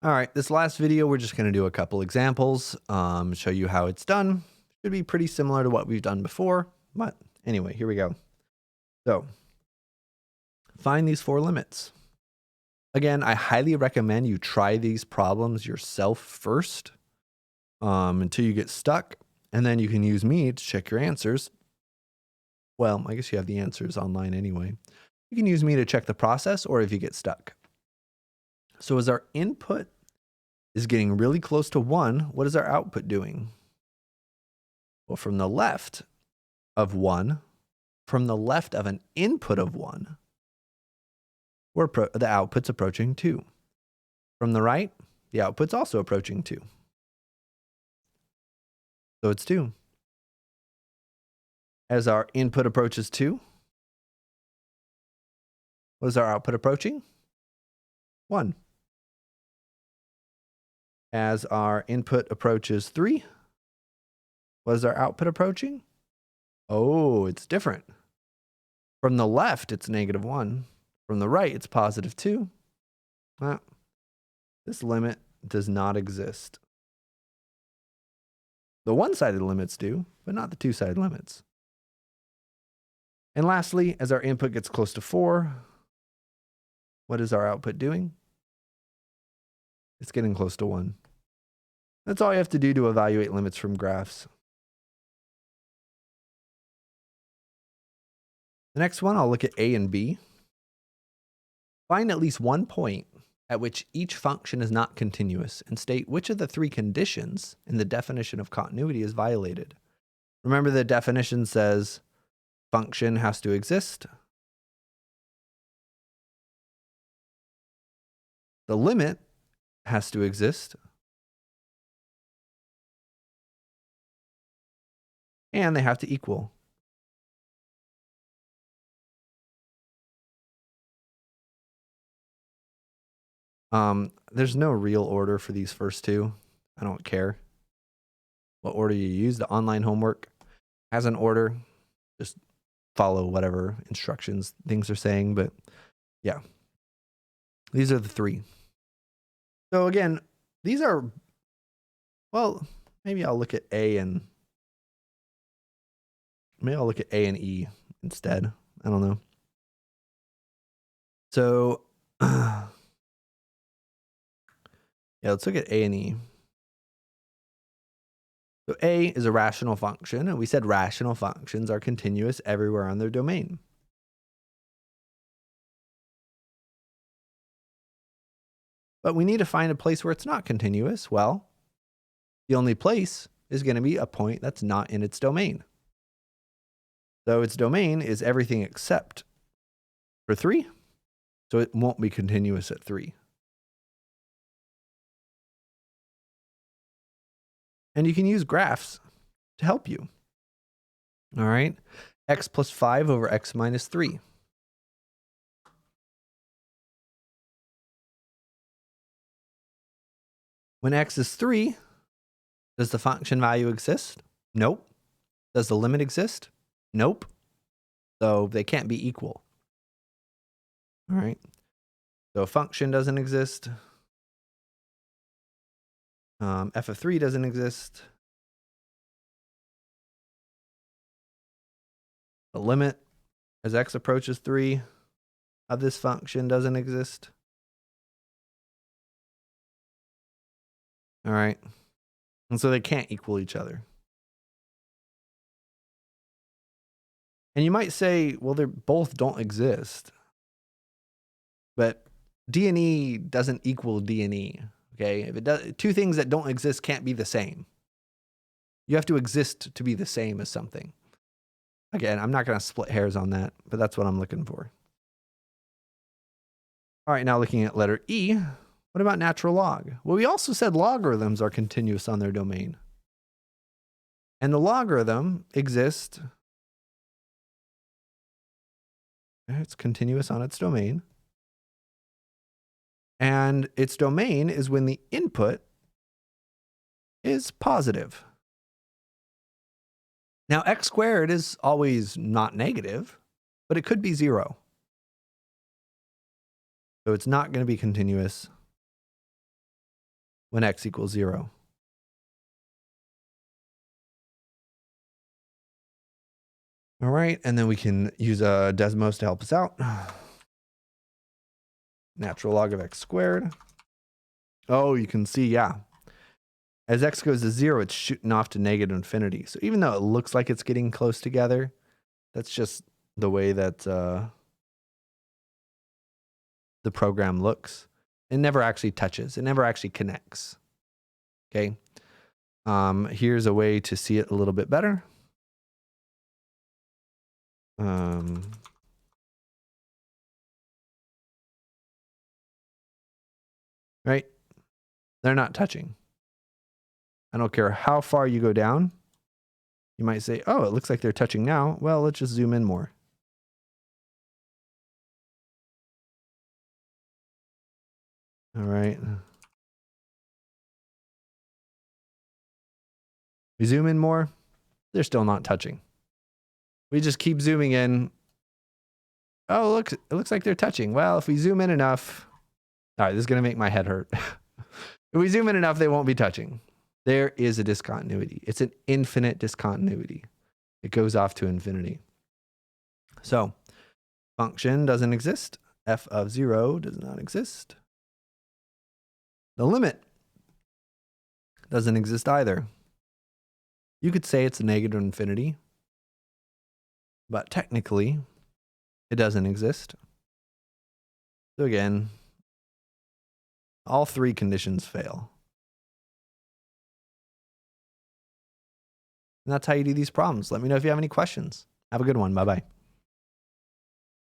All right, this last video, we're just going to do a couple examples, show you how it's done. Should be pretty similar to what we've done before, but anyway, here we go. So, find these four limits. Again, I highly recommend you try these problems yourself first until you get stuck, and then you can use me to check your answers. Well, I guess you have the answers online anyway. You can use me to check the process or if you get stuck. So as our input is getting really close to 1, what is our output doing? Well, from the left of 1, from the left of an input of 1, the output's approaching 2. From the right, the output's also approaching 2. So it's 2. As our input approaches 2, what is our output approaching? 1. As our input approaches 3, what is our output approaching? Oh, it's different. From the left, it's -1. From the right, it's +2. Well, this limit does not exist. The one-sided limits do, but not the two-sided limits. And lastly, as our input gets close to 4, what is our output doing? It's getting close to 1. That's all you have to do to evaluate limits from graphs. The next one, I'll look at A and B. Find at least one point at which each function is not continuous and state which of the three conditions in the definition of continuity is violated. Remember, the definition says function has to exist. The limit has to exist. And they have to equal. There's no real order for these first two. I don't care what order you use. The online homework has an order. Just follow whatever instructions things are saying. But yeah, these are the three. So again, these are, well, maybe I'll look at A and E instead. I don't know. So yeah, let's look at A and E. So A is a rational function, and we said rational functions are continuous everywhere on their domain. But we need to find a place where it's not continuous. Well, the only place is going to be a point that's not in its domain. So its domain is everything except for 3. So it won't be continuous at 3. And you can use graphs to help you. All right. X plus 5 over X minus 3. When X is 3, does the function value exist? Nope. Does the limit exist? Nope. So they can't be equal. All right. So a function doesn't exist. F of 3 doesn't exist. The limit as x approaches 3 of this function doesn't exist. All right. And so they can't equal each other. And you might say, well, they both don't exist. But D and E doesn't equal D and E. Okay? If it does, two things that don't exist can't be the same. You have to exist to be the same as something. Again, I'm not going to split hairs on that, but that's what I'm looking for. All right, now looking at letter E, what about natural log? Well, we also said logarithms are continuous on their domain. And the logarithm exists. It's continuous on its domain. And its domain is when the input is positive. Now, x squared is always not negative, but it could be 0. So it's not going to be continuous. when x equals 0. All right, and then we can use Desmos to help us out. Natural log of x squared. Oh, you can see, yeah. As x goes to 0, it's shooting off to negative infinity. So even though it looks like it's getting close together, that's just the way that the program looks. It never actually touches. It never actually connects. Okay. Here's a way to see it a little bit better. Right? They're not touching. I don't care how far you go down. You might say, oh, it looks like they're touching now. Well, let's just zoom in more. All right. We zoom in more. They're still not touching. We just keep zooming in. Oh, look, it looks like they're touching. Well, if we zoom in enough. All right, this is going to make my head hurt. If we zoom in enough, they won't be touching. There is a discontinuity. It's an infinite discontinuity. It goes off to infinity. So function doesn't exist. F of 0 does not exist. The limit doesn't exist either. You could say it's a negative infinity, but technically it doesn't exist. So again, all three conditions fail. And that's how you do these problems. Let me know if you have any questions. Have a good one. Bye-bye.